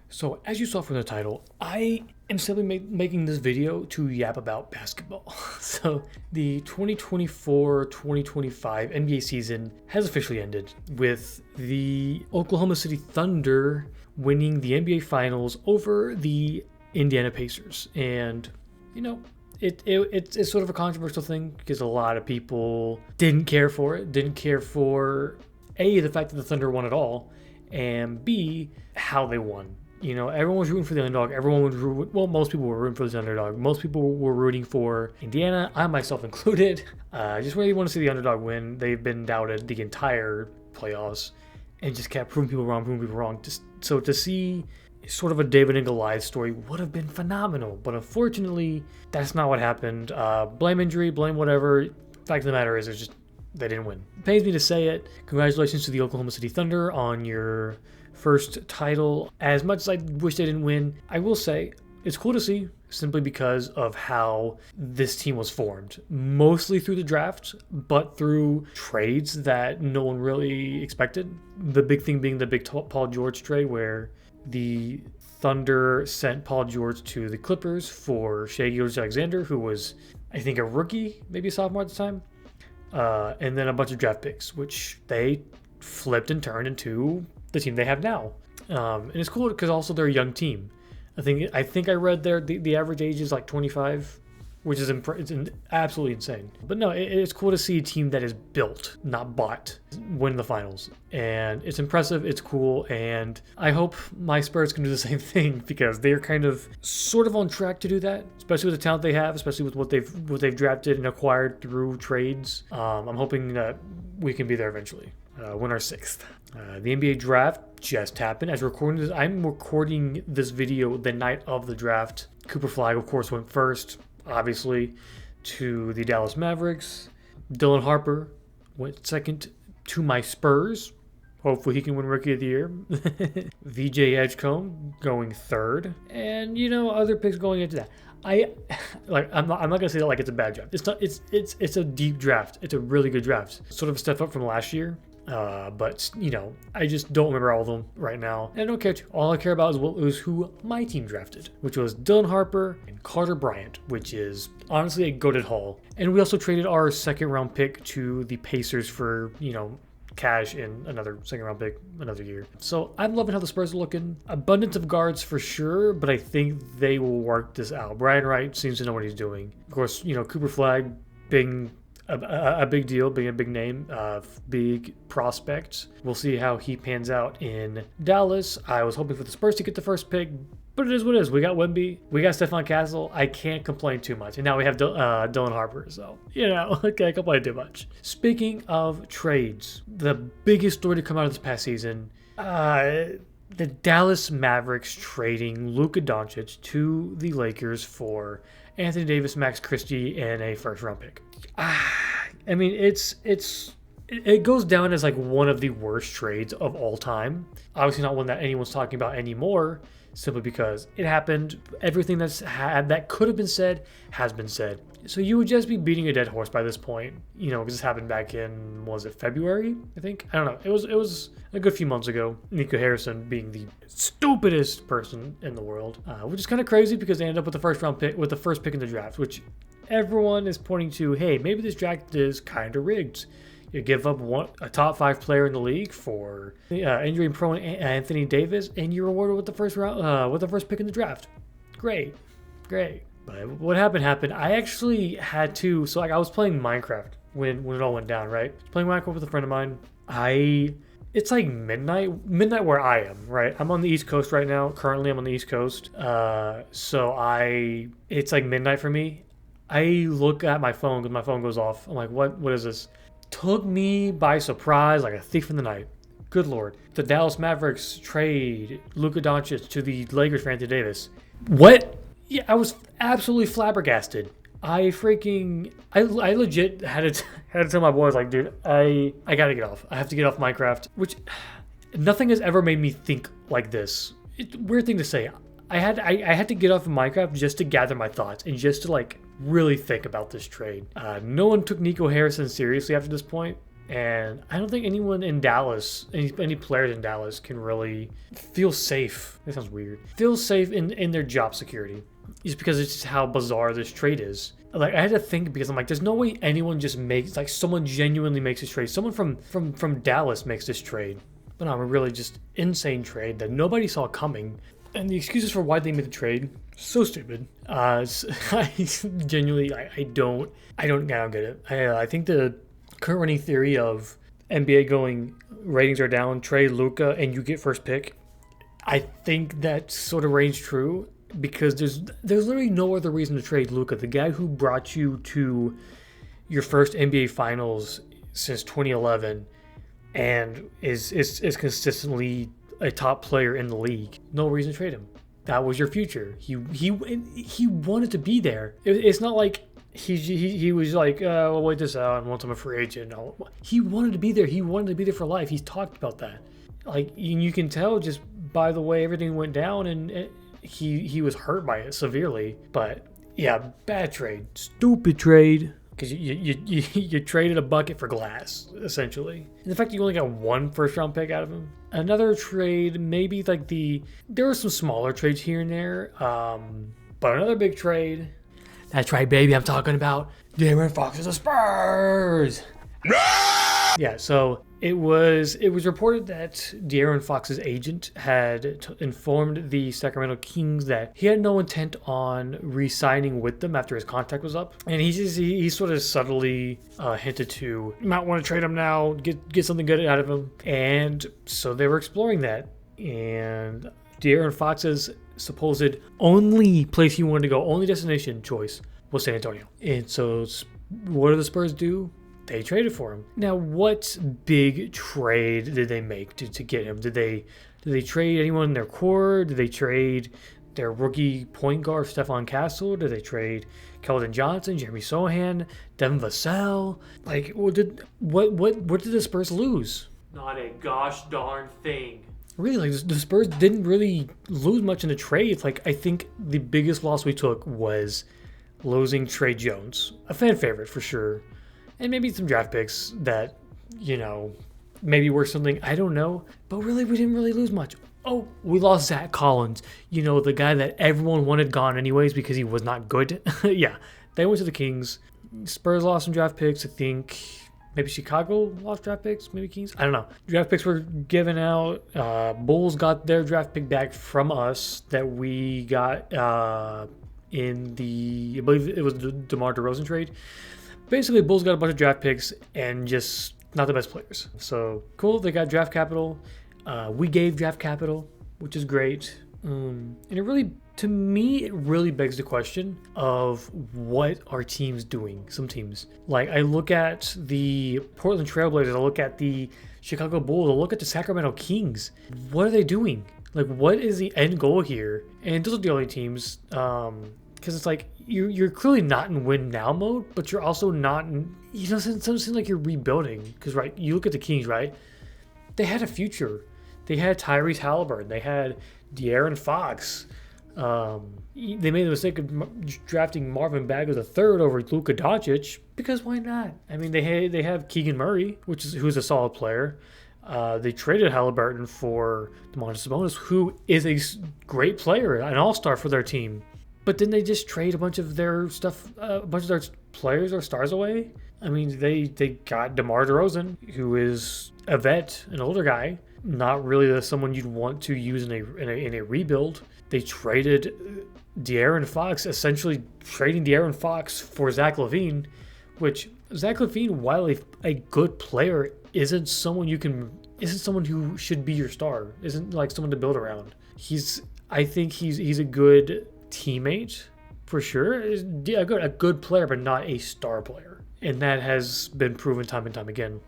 So, as you saw from the title, I am simply making this video to yap about basketball. So, the 2024-2025 NBA season has officially ended with the Oklahoma City Thunder winning the NBA Finals over the Indiana Pacers. And, you know, it's sort of a controversial thing because a lot of people didn't care for it, didn't care for A, the fact that the Thunder won it all, and B, how they won. You know, everyone was rooting for the underdog. Most people were rooting for the underdog. Most people were rooting for Indiana, I myself included. Just really want to see the underdog win. They've been doubted the entire playoffs and just kept proving people wrong. So to see sort of a David and Goliath story would have been phenomenal. But unfortunately, that's not what happened. Blame injury, blame whatever. Fact of the matter is, they didn't win. It pains me to say it. Congratulations to the Oklahoma City Thunder on your first title. As much as I wish they didn't win, I will say it's cool to see simply because of how this team was formed. Mostly through the draft, but through trades that no one really expected. The big thing being the big Paul George trade where the Thunder sent Paul George to the Clippers for Shai Gilgeous-Alexander, who was, I think, a rookie, maybe a sophomore at the time. And then a bunch of draft picks, which they flipped and turned into the team they have now. And it's cool because also they're a young team. I think I read the average age is like 25, which is absolutely insane. But no, it's cool to see a team that is built, not bought, win the finals. And it's impressive, it's cool, and I hope my Spurs can do the same thing because they're kind of sort of on track to do that, especially with the talent they have, especially with what they've drafted and acquired through trades. I'm hoping that we can be there eventually. Win our sixth. The NBA draft just happened. I'm recording this video the night of the draft. Cooper Flag, of course, went first, obviously, to the Dallas Mavericks. Dylan Harper went second to my Spurs. Hopefully he can win Rookie of the Year. VJ Edgecombe going third. And, other picks going into that. I'm not gonna say that like it's a bad draft. It's not. It's a deep draft. It's a really good draft. Sort of a step up from last year. But I just don't remember all of them right now. And I don't care. All I care about is who my team drafted, which was Dylan Harper and Carter Bryant, which is honestly a goated haul. And we also traded our second round pick to the Pacers for cash and another second round pick another year. So I'm loving how the Spurs are looking. Abundance of guards for sure, but I think they will work this out. Brian Wright seems to know what he's doing. Of course, Cooper Flag being a big deal, being a big name, big prospect. We'll see how he pans out in Dallas. I was hoping for the Spurs to get the first pick, but it is what it is. We got Wemby, we got Stephon Castle. I can't complain too much. And now we have Dylan Harper, so, I can't complain too much. Speaking of trades, the biggest story to come out of this past season, the Dallas Mavericks trading Luka Doncic to the Lakers for Anthony Davis, Max Christie, and a first-round pick. I mean, it goes down as like one of the worst trades of all time. Obviously not one that anyone's talking about anymore, simply because it happened. Everything that could have been said has been said. So you would just be beating a dead horse by this point, because this happened back in, was it February? I think. I don't know. It was a good few months ago. Nico Harrison being the stupidest person in the world, which is kind of crazy because they ended up with the first pick in the draft, which everyone is pointing to. Hey, maybe this draft is kind of rigged. You give up a top 5 player in the league for injury-prone Anthony Davis, and you're rewarded with the first pick in the draft. Great. But what happened. I actually had to. So I was playing Minecraft when it all went down. Right, playing Minecraft with a friend of mine. It's like midnight where I am. Right, I'm on the East Coast right now. Currently, I'm on the East Coast. It's like midnight for me. I look at my phone because my phone goes off. I'm like, what is this? Took me by surprise like a thief in the night. Good Lord. The Dallas Mavericks trade Luka Doncic to the Lakers for Anthony Davis. What? Yeah, I was absolutely flabbergasted. I legit had to tell my boys, like, dude, I gotta get off. I have to get off Minecraft, which nothing has ever made me think like this. It's a weird thing to say. I had to get off of Minecraft just to gather my thoughts and just to really think about this trade. No one took Nico Harrison seriously after this point. And I don't think anyone in Dallas, any players in Dallas, can really feel safe. That sounds weird. Feel safe in their job security, just because it's just how bizarre this trade is. Like, I had to think, because I'm like, there's no way anyone just makes, like, someone genuinely makes this trade. Someone from Dallas makes this trade. But no, a really just insane trade that nobody saw coming. And the excuses for why they made the trade, so stupid. I genuinely, I don't get it. I think the current running theory of NBA going ratings are down, trade Luka, and you get first pick, I think that sort of reigns true, because there's literally no other reason to trade Luka, the guy who brought you to your first NBA Finals since 2011 and is consistently a top player in the league. No reason to trade him. That was your future. He wanted to be there. It's not like he was like, well, wait this out, and once I'm a free agent. No. He wanted to be there. He wanted to be there for life. He's talked about that. Like, you can tell just by the way everything went down, and he was hurt by it severely. But yeah, bad trade, stupid trade. Because you traded a bucket for glass, essentially. And the fact that you only got one first-round pick out of him. Another trade, maybe like there were some smaller trades here and there. But another big trade. That's right, baby. I'm talking about De'Aaron Fox to the Spurs. Yeah, so it was reported that De'Aaron Fox's agent had informed the Sacramento Kings that he had no intent on re-signing with them after his contract was up, and he sort of subtly hinted to, you might want to trade him now, get something good out of him, and so they were exploring that, and De'Aaron Fox's supposed only place he wanted to go, only destination choice, was San Antonio. And so what do the Spurs do? They traded for him. Now, what big trade did they make to get him? Did they trade anyone in their core? Did they trade their rookie point guard Stephon Castle? Did they trade Keldon Johnson, Jeremy Sohan, Devin Vassell? Like, what did the Spurs lose? Not a gosh darn thing. Really, like, the Spurs didn't really lose much in the trade. Like, I think the biggest loss we took was losing Trey Jones, a fan favorite for sure. And maybe some draft picks that, maybe worth something. I don't know. But really, we didn't really lose much. Oh, we lost Zach Collins. The guy that everyone wanted gone anyways because he was not good. Yeah, they went to the Kings. Spurs lost some draft picks. I think maybe Chicago lost draft picks. Maybe Kings. I don't know. Draft picks were given out. Bulls got their draft pick back from us that we got in I believe it was the DeMar DeRozan trade. Basically, Bulls got a bunch of draft picks and just not the best players. So, cool, they got draft capital. We gave draft capital, which is great. And it really, to me, it really begs the question of what are teams doing? Some teams. Like, I look at the Portland Trailblazers, I look at the Chicago Bulls, I look at the Sacramento Kings. What are they doing? Like, what is the end goal here? And those are the only teams, because it's like, you're clearly not in win now mode, but you're also not in, it doesn't seem like you're rebuilding. Because, right, you look at the Kings, right? They had a future. They had Tyrese Halliburton. They had De'Aaron Fox. They made the mistake of drafting Marvin Bagley III over Luka Doncic, because why not? I mean, they have Keegan Murray, who's a solid player. They traded Halliburton for Domantas Sabonis, who is a great player, an all-star for their team. But didn't they just trade a bunch of their stuff, a bunch of their players or stars away? I mean, they got DeMar DeRozan, who is a vet, an older guy, not really someone you'd want to use in a rebuild. They traded De'Aaron Fox, essentially trading De'Aaron Fox for Zach LaVine, which Zach LaVine, while a good player, isn't someone who should be your star. Isn't like someone to build around. I think he's a good teammate for sure. A good player, but not a star player, and that has been proven time and time again.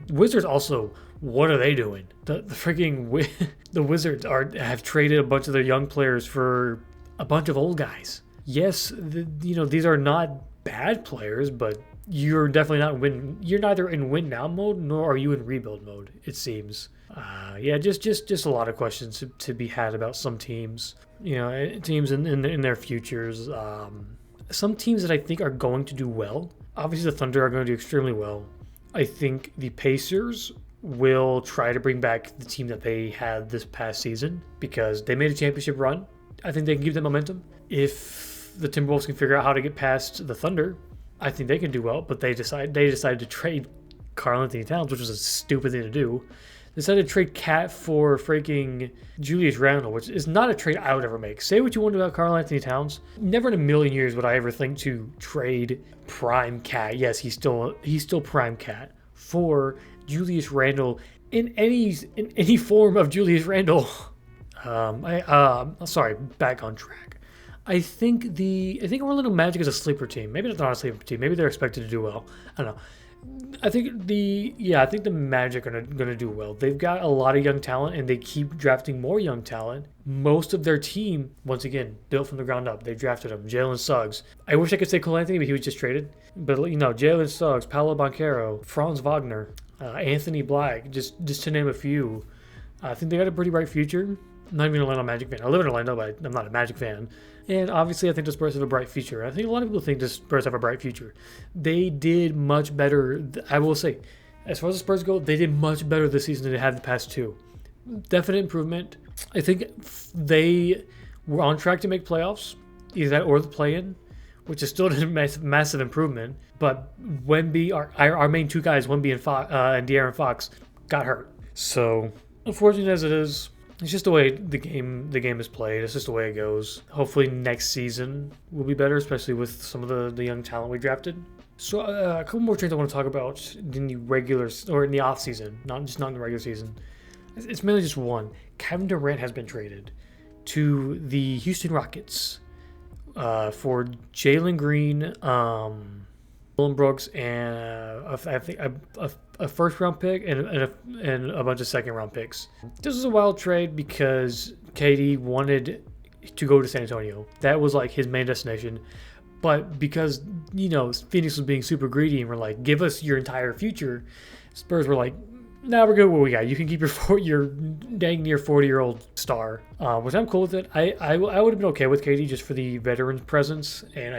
Wizards also, what are they doing? The freaking the Wizards have traded a bunch of their young players for a bunch of old guys. Yes, these are not bad players, but you're definitely not win. You're neither in win now mode nor are you in rebuild mode. It seems. Just a lot of questions to be had about some teams. Teams in their futures. Some teams that I think are going to do well. Obviously, the Thunder are going to do extremely well. I think the Pacers will try to bring back the team that they had this past season because they made a championship run. I think they can keep that momentum. If the Timberwolves can figure out how to get past the Thunder, I think they can do well. But they decided to trade Karl Anthony Towns, which was a stupid thing to do. They decided to trade Cat for freaking Julius Randle, which is not a trade I would ever make. Say what you want about Karl Anthony Towns. Never in a million years would I ever think to trade prime Cat. Yes, he's still prime Cat for Julius Randle in any form of Julius Randle. Sorry, back on track. I think Orlando Magic is a sleeper team. Maybe they're not a sleeper team. Maybe they're expected to do well. I don't know. I think the Magic are gonna do well. They've got a lot of young talent, and they keep drafting more young talent. Most of their team, once again, built from the ground up. They drafted him. Jalen Suggs. I wish I could say Cole Anthony, but he was just traded. But Jalen Suggs, Paolo Banchero, Franz Wagner, Anthony Black, just to name a few. I think they got a pretty bright future. I'm not even an Orlando Magic fan. I live in Orlando, but I'm not a Magic fan. And obviously, I think the Spurs have a bright future. I think a lot of people think the Spurs have a bright future. They did much better. I will say, as far as the Spurs go, they did much better this season than they had the past two. Definite improvement. I think they were on track to make playoffs, either that or the play-in, which is still a massive improvement. But Wemby, our main two guys, Wemby and De'Aaron Fox, got hurt. So, unfortunate as it is, it's just the way the game is played. It's just the way it goes. Hopefully next season will be better, especially with some of the young talent we drafted. So a couple more trades I want to talk about in the regular or in the off season, not in the regular season. It's mainly just one. Kevin Durant has been traded to the Houston Rockets for Jalen Green, Dylan Brooks, and I think a first round pick and a bunch of second round picks. This was a wild trade because KD wanted to go to San Antonio. That was like his main destination. But because, Phoenix was being super greedy and were like, give us your entire future, Spurs were like, nah, we're good with what we got. You can keep your dang near 40-year-old star, which I'm cool with it. I would have been okay with KD just for the veteran presence, and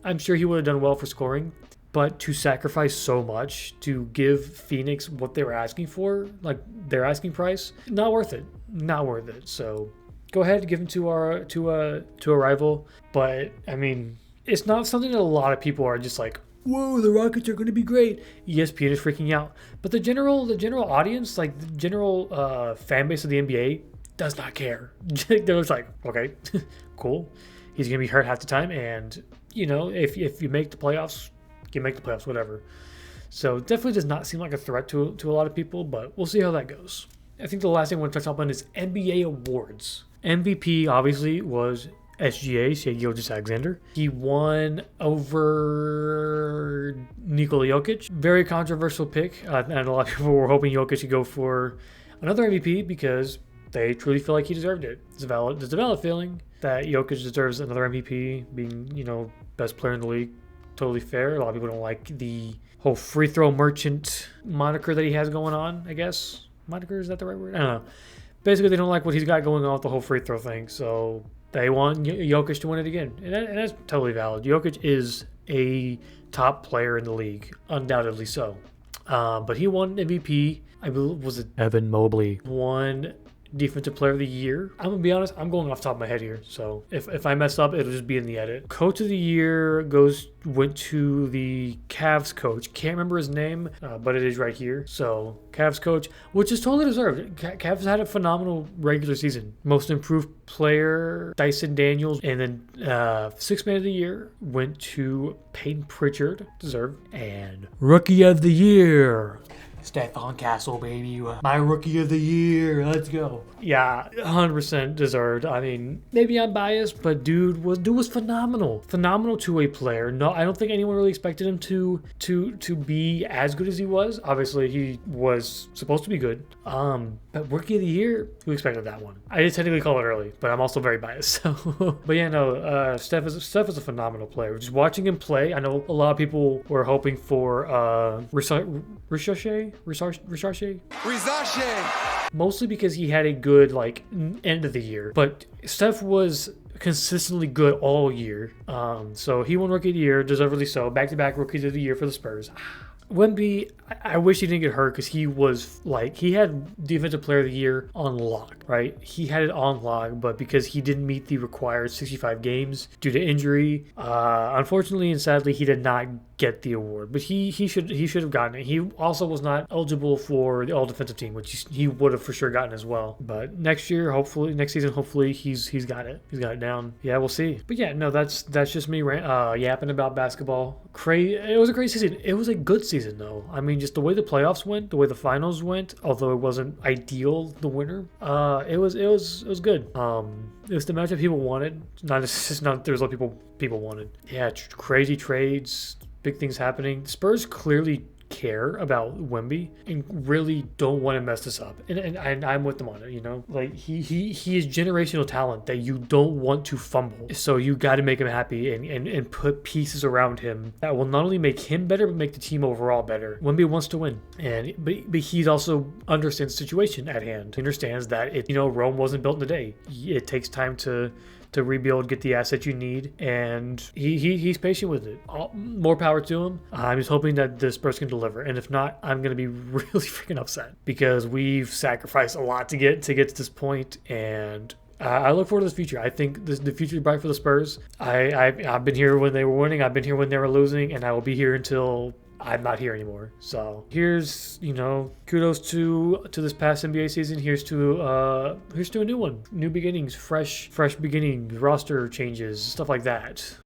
I'm sure he would have done well for scoring. But to sacrifice so much to give Phoenix what they were asking for, like their asking price, not worth it. Not worth it. So go ahead, give him to a rival. But I mean, it's not something that a lot of people are just like, whoa, the Rockets are going to be great. ESPN is freaking out. But the general audience, like the general fan base of the NBA, does not care. They're just like, okay, cool. He's going to be hurt half the time, and if you make the playoffs, you make the playoffs, whatever. So definitely does not seem like a threat to a lot of people, but we'll see how that goes. I think the last thing I want to touch on is NBA awards. MVP obviously was SGA, Shai Gilgeous-Alexander. He won over Nikola Jokic. Very controversial pick, and a lot of people were hoping Jokic could go for another MVP because they truly feel like he deserved it. It's a valid feeling that Jokic deserves another MVP, being, best player in the league. Totally fair. A lot of people don't like the whole free throw merchant moniker that he has going on, I guess. Moniker, is that the right word? I don't know. Basically, they don't like what he's got going on with the whole free throw thing, so they want Jokic to win it again. And that's totally valid. Jokic is a top player in the league, undoubtedly so. But he won MVP. I believe, was it Evan Mobley won Defensive Player of the Year. I'm going to be honest, I'm going off the top of my head here. So if I mess up, it'll just be in the edit. Coach of the Year went to the Cavs coach. Can't remember his name, but it is right here. So Cavs coach, which is totally deserved. Cavs had a phenomenal regular season. Most improved player, Dyson Daniels. And then Sixth Man of the Year went to Peyton Pritchard, deserved. And Rookie of the Year, Stephon Castle, baby. My Rookie of the Year. Let's go. Yeah, 100% deserved. I mean, maybe I'm biased, but dude was phenomenal. Phenomenal two-way player. No, I don't think anyone really expected him to be as good as he was. Obviously, he was supposed to be good. But Rookie of the Year, who expected that one? I did technically call it early, but I'm also very biased. So, but yeah, no. Steph is a phenomenal player. Just watching him play, I know a lot of people were hoping for Rishache. Mostly because he had a good end of the year, but Steph was consistently good all year. So he won Rookie of the Year, deservedly so. Back-to-back Rookies of the Year for the Spurs. Wemby, I wish he didn't get hurt because he was like, he had Defensive Player of the Year on lock, right? He had it on lock, but because he didn't meet the required 65 games due to injury, unfortunately and sadly, he did not get the award. But he should have gotten it. He also was not eligible for the All Defensive Team, which he would have for sure gotten as well. But next season, hopefully he's got it. He's got it down. Yeah, we'll see. But yeah, no, that's just me yapping about basketball. It was a crazy season. It was a good season though. I mean, just the way the playoffs went, the way the finals went, although it wasn't ideal, the winner, it was good. It was the matchup people wanted. Not there was a lot of people wanted. Yeah, crazy trades, big things happening. Spurs clearly care about Wemby and really don't want to mess this up. And I'm with them on it, you know? Like he is generational talent that you don't want to fumble. So you got to make him happy and put pieces around him that will not only make him better but make the team overall better. Wemby wants to win. But he also understands the situation at hand. He understands that Rome wasn't built in a day. It takes time to rebuild, get the assets you need, and he's patient with it. More power to him. I'm just hoping that the Spurs can deliver, and if not, I'm going to be really freaking upset because we've sacrificed a lot to get to this point, and I look forward to this future. I think the future is bright for the Spurs. I've been here when they were winning. I've been here when they were losing, and I will be here until I'm not here anymore. So here's, kudos to this past NBA season. Here's to a new one, new beginnings, fresh beginnings, roster changes, stuff like that.